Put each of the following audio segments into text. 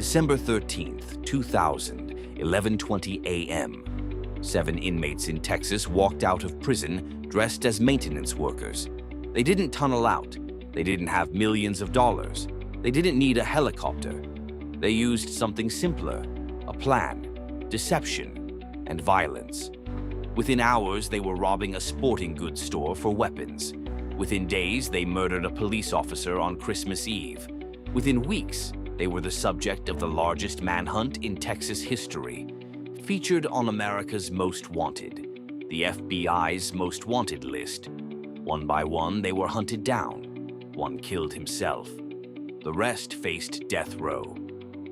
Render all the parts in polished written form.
December 13th, 2000, 11:20 a.m. 7 inmates in Texas walked out of prison dressed as maintenance workers. They didn't tunnel out. They didn't have millions of dollars. They didn't need a helicopter. They used something simpler: a plan, deception, and violence. Within hours, they were robbing a sporting goods store for weapons. Within days, they murdered a police officer on Christmas Eve. Within weeks, they were the subject of the largest manhunt in Texas history, featured on America's Most Wanted, the FBI's Most Wanted list. One by one, they were hunted down. One killed himself. The rest faced death row.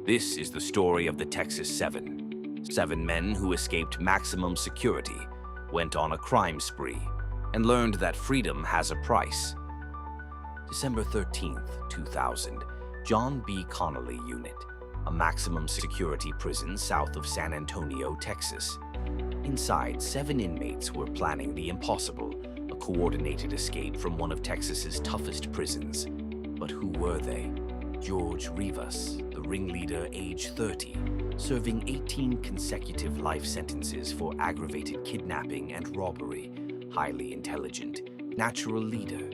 This is the story of the Texas Seven. 7 men who escaped maximum security, went on a crime spree, and learned that freedom has a price. December 13th, 2000, John B. Connally Unit, a maximum security prison south of San Antonio, Texas. Inside, 7 inmates were planning the impossible, a coordinated escape from one of Texas's toughest prisons. But who were they? George Rivas, the ringleader, age 30, serving 18 consecutive life sentences for aggravated kidnapping and robbery. Highly intelligent, natural leader.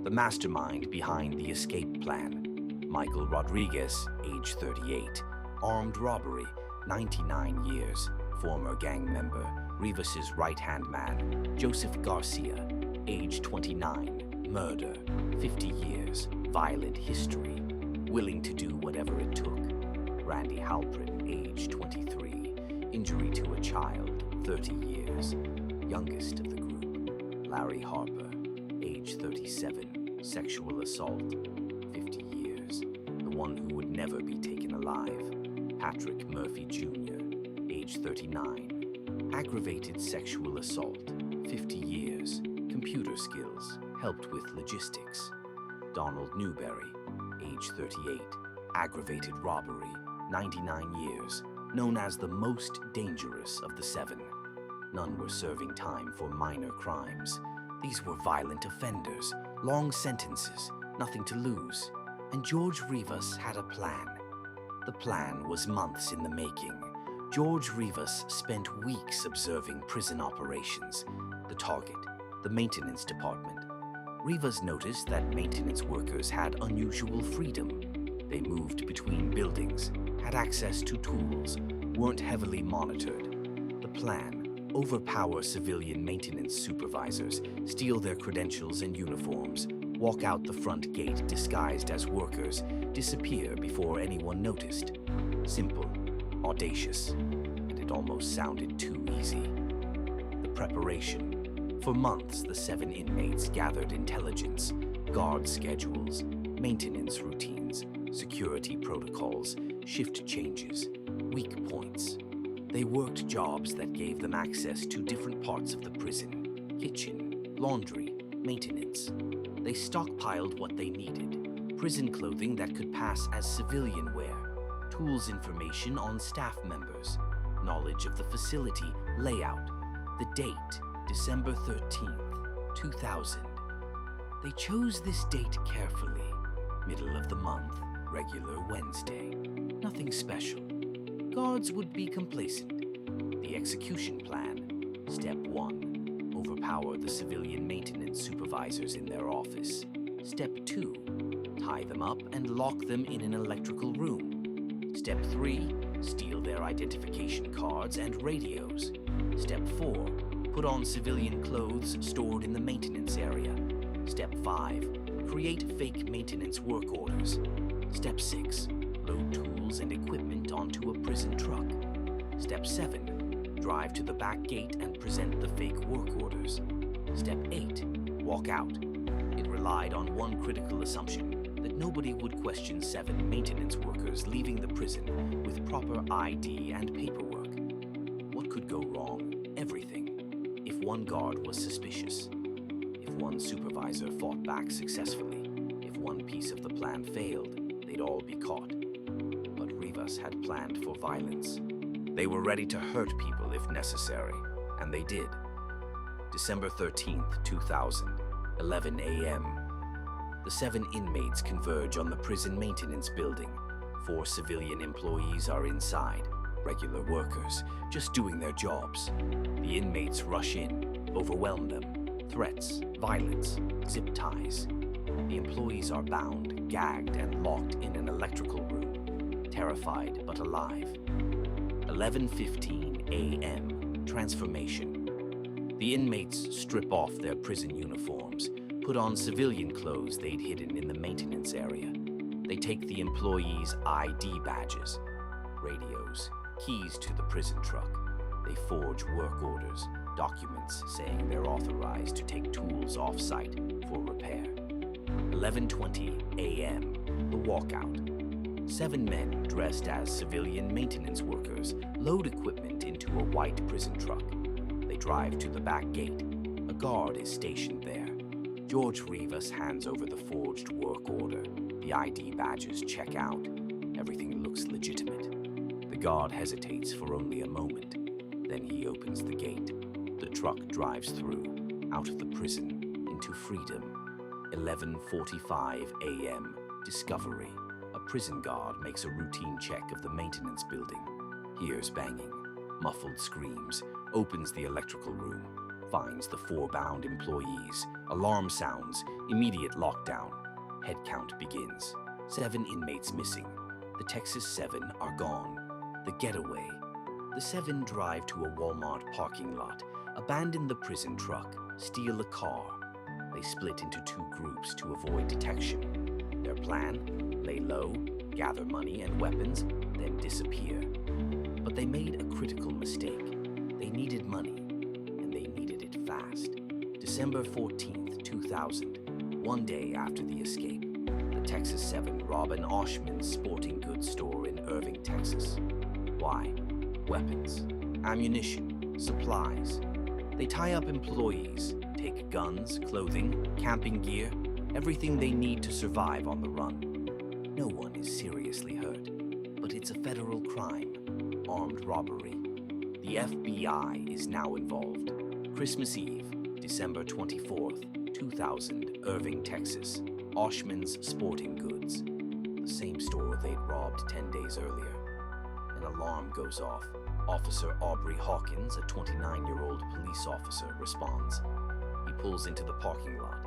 The mastermind behind the escape plan. Michael Rodriguez, age 38, armed robbery, 99 years, former gang member. Rivas's right-hand man, Joseph Garcia, age 29, murder, 50 years, violent history, willing to do whatever it took. Randy Halprin, age 23, injury to a child, 30 years, youngest of the group. Larry Harper, age 37, sexual assault, 50 years, the one who would never be taken alive. Patrick Murphy Jr., age 39, aggravated sexual assault, 50 years, computer skills, helped with logistics. Donald Newberry, age 38, aggravated robbery, 99 years, known as the most dangerous of the 7. None were serving time for minor crimes. These were violent offenders, long sentences, nothing to lose. And George Rivas had a plan. The plan was months in the making. George Rivas spent weeks observing prison operations. The target, the maintenance department. Rivas noticed that maintenance workers had unusual freedom. They moved between buildings, had access to tools, weren't heavily monitored. The plan: overpower civilian maintenance supervisors, steal their credentials and uniforms, walk out the front gate disguised as workers, disappear before anyone noticed. Simple, audacious, and it almost sounded too easy. The preparation. For months, the 7 inmates gathered intelligence, guard schedules, maintenance routines, security protocols, shift changes, weak points. They worked jobs that gave them access to different parts of the prison: kitchen, laundry, maintenance. They stockpiled what they needed: prison clothing that could pass as civilian wear, tools information on staff members, knowledge of the facility layout. The date, December 13th, 2000. They chose this date carefully. Middle of the month, regular Wednesday. Nothing special. Guards would be complacent. The execution plan. Step 1. Overpower the civilian maintenance supervisors in their office. Step 2. Tie them up and lock them in an electrical room. Step 3. Steal their identification cards and radios. Step 4. Put on civilian clothes stored in the maintenance area. Step 5. Create fake maintenance work orders. Step 6. Load tools and equipment onto a prison truck. Step 7. Drive to the back gate and present the fake work orders. Step 8. Walk out. It relied on one critical assumption: that nobody would question 7 maintenance workers leaving the prison with proper ID and paperwork. What could go wrong? Everything. If one guard was suspicious, if one supervisor fought back successfully, if one piece of the plan failed, they'd all be caught. But Rivas had planned for violence. They were ready to hurt people if necessary, and they did. December 13th, 2000, 11 a.m. The 7 inmates converge on the prison maintenance building. 4 civilian employees are inside, regular workers, just doing their jobs. The inmates rush in, overwhelm them. Threats, violence, zip ties. The employees are bound, gagged, and locked in an electrical room, terrified but alive. 11:15 a.m. Transformation. The inmates strip off their prison uniforms, put on civilian clothes they'd hidden in the maintenance area. They take the employees' ID badges, radios, keys to the prison truck. They forge work orders, documents saying they're authorized to take tools off-site for repair. 11:20 a.m. The walkout. 7 men dressed as civilian maintenance workers load equipment into a white prison truck. They drive to the back gate. A guard is stationed there. George Rivas hands over the forged work order. The ID badges check out. Everything looks legitimate. The guard hesitates for only a moment. Then he opens the gate. The truck drives through, out of the prison, into freedom. 11:45 a.m. Discovery. A prison guard makes a routine check of the maintenance building. Hears banging, muffled screams, opens the electrical room, finds the 4 bound employees. Alarm sounds, immediate lockdown. Head count begins. 7 inmates missing. The Texas 7 are gone. The getaway. The 7 drive to a Walmart parking lot, abandon the prison truck, steal a car. They split into 2 groups to avoid detection. Their plan? Lay low, gather money and weapons, then disappear. But they made a critical mistake. They needed money, and they needed it fast. December 14th, 2000, one day after the escape, the Texas 7 rob an Oshman sporting goods store in Irving, Texas. Why? Weapons, ammunition, supplies. They tie up employees, take guns, clothing, camping gear, everything they need to survive on the run. No one is seriously hurt, but it's a federal crime, armed robbery. The FBI is now involved. Christmas Eve, December 24th, 2000, Irving, Texas. Oshman's Sporting Goods, the same store they'd robbed 10 days earlier. An alarm goes off. Officer Aubrey Hawkins, a 29-year-old police officer, responds. He pulls into the parking lot,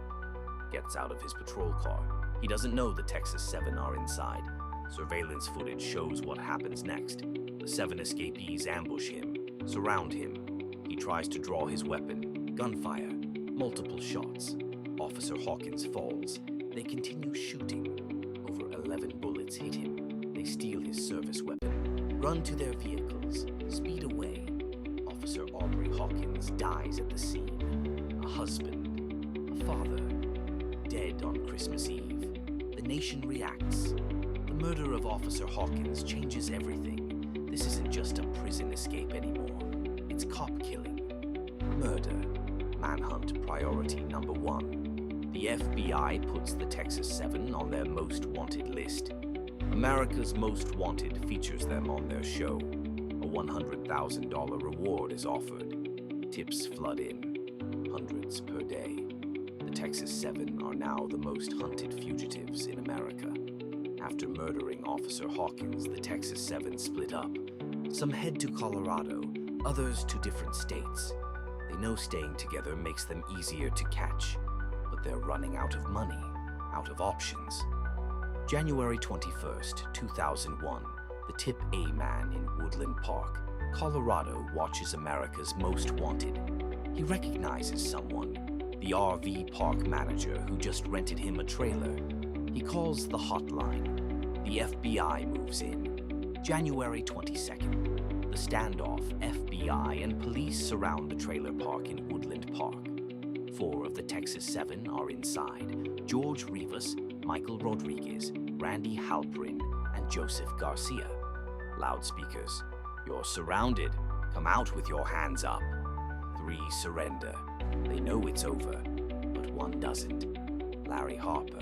gets out of his patrol car. He doesn't know the Texas 7 are inside. Surveillance footage shows what happens next. The 7 escapees ambush him, surround him. He tries to draw his weapon. Gunfire, multiple shots. Officer Hawkins falls. They continue shooting. Over 11 bullets hit him. They steal his service weapon, run to their vehicles, speed away. Officer Aubrey Hawkins dies at the scene. A husband, a father, dead on Christmas Eve. The nation reacts. The murder of Officer Hawkins changes everything. This isn't just a prison escape anymore. It's cop killing. Murder. Manhunt priority number 1. The FBI puts the Texas 7 on their most wanted list. America's Most Wanted features them on their show. A $100,000 reward is offered. Tips flood in, hundreds per day. The Texas 7 are now the most hunted fugitives in America. After murdering Officer Hawkins, the Texas 7 split up. Some head to Colorado, others to different states. They know staying together makes them easier to catch, but they're running out of money, out of options. January 21st, 2001, the Tip A man in Woodland Park, Colorado, watches America's Most Wanted. He recognizes someone, the RV park manager who just rented him a trailer. He calls the hotline. The FBI moves in. January 22nd, the standoff, FBI and police surround the trailer park in Woodland Park. 4 of the Texas 7 are inside. George Rivas, Michael Rodriguez, Randy Halprin, and Joseph Garcia. Loudspeakers. You're surrounded. Come out with your hands up. 3 surrender. They know it's over, but 1 doesn't. Larry Harper,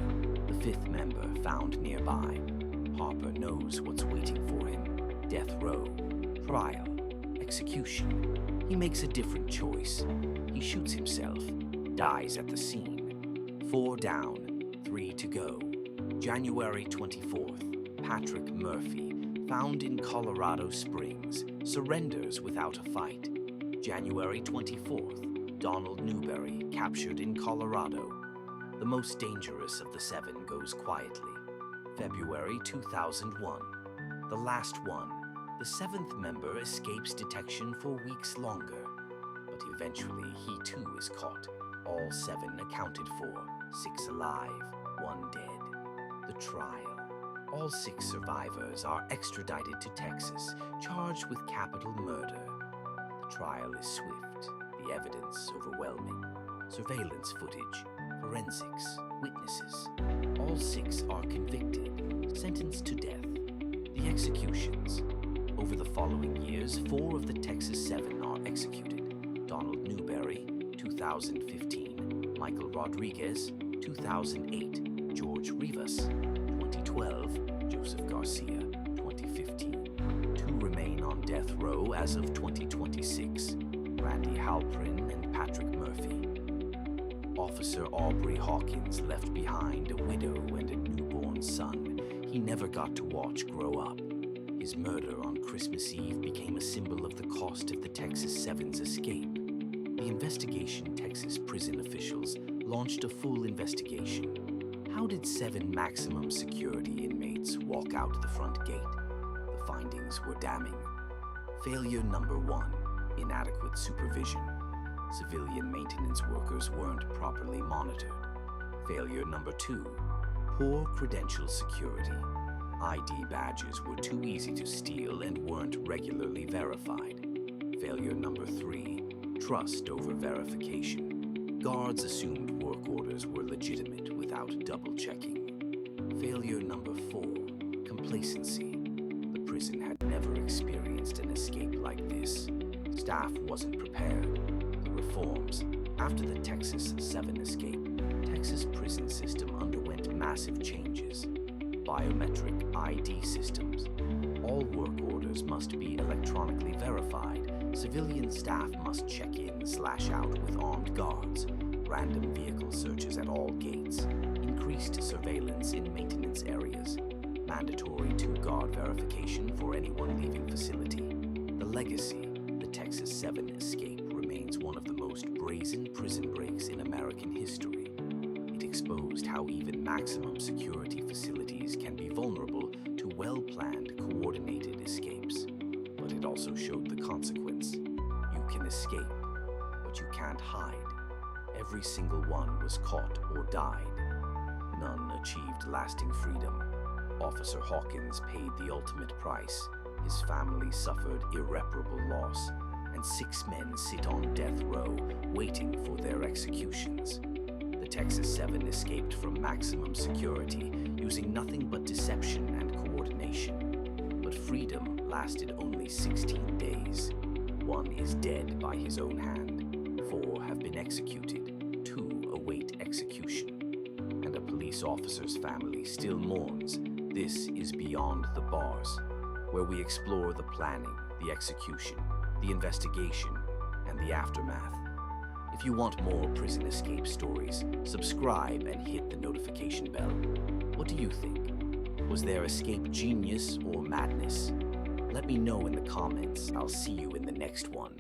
the 5th member found nearby. Harper knows what's waiting for him. Death row, trial, execution. He makes a different choice. He shoots himself, dies at the scene. 4 down, 3 to go. January 24th, Patrick Murphy, found in Colorado Springs, surrenders without a fight. January 24th, Donald Newberry, captured in Colorado. The most dangerous of the 7 goes quietly. February 2001. The last one. The 7th member escapes detection for weeks longer. But eventually he too is caught. All 7 accounted for. 6 alive, 1 dead. The trial. All 6 survivors are extradited to Texas, charged with capital murder. The trial is swift, the evidence overwhelming. Surveillance footage, forensics, witnesses. All 6 are convicted, sentenced to death. The executions. Over the following years, 4 of the Texas 7 are executed. Donald Newberry, 2015. Michael Rodriguez, 2008. George Rivas, 2012. Joseph Garcia, 2015. 2 remain on death row as of 2026. Randy Halprin and Patrick Murphy. Officer Aubrey Hawkins left behind a widow and a newborn son he never got to watch grow up. His murder on Christmas Eve became a symbol of the cost of the Texas 7's escape. The investigation Texas prison officials launched a full investigation. How did 7 maximum security inmates walk out the front gate? The findings were damning. Failure number 1, inadequate supervision. Civilian maintenance workers weren't properly monitored. Failure number 2, poor credential security. ID badges were too easy to steal and weren't regularly verified. Failure number 3, trust over verification. Guards assumed work orders were legitimate without double-checking. Failure number 4, complacency. The prison had never experienced an escape like this. Staff wasn't prepared. Reforms. After the Texas 7 escape, Texas prison system underwent massive changes. Biometric ID systems. All work orders must be electronically verified. Civilian staff must check in/out with armed guards. Random vehicle searches at all gates. Increased surveillance in maintenance areas. Mandatory 2-guard verification for anyone leaving facility. The legacy, the Texas 7 escape, remains one of the most brazen prison breaks in American history. It exposed how even maximum security facilities can be vulnerable to well-planned, coordinated escapes. But it also showed the consequence. You can escape, but you can't hide. Every single one was caught or died. None achieved lasting freedom. Officer Hawkins paid the ultimate price. His family suffered irreparable loss. And 6 men sit on death row, waiting for their executions. The Texas 7 escaped from maximum security, using nothing but deception and coordination. But freedom lasted only 16 days. 1 is dead by his own hand. 4 have been executed. 2 await execution. And a police officer's family still mourns. This is Beyond the Bars, where we explore the planning, the execution, the investigation, and the aftermath. If you want more prison escape stories, subscribe and hit the notification bell. What do you think? Was their escape genius or madness? Let me know in the comments. I'll see you in the next one.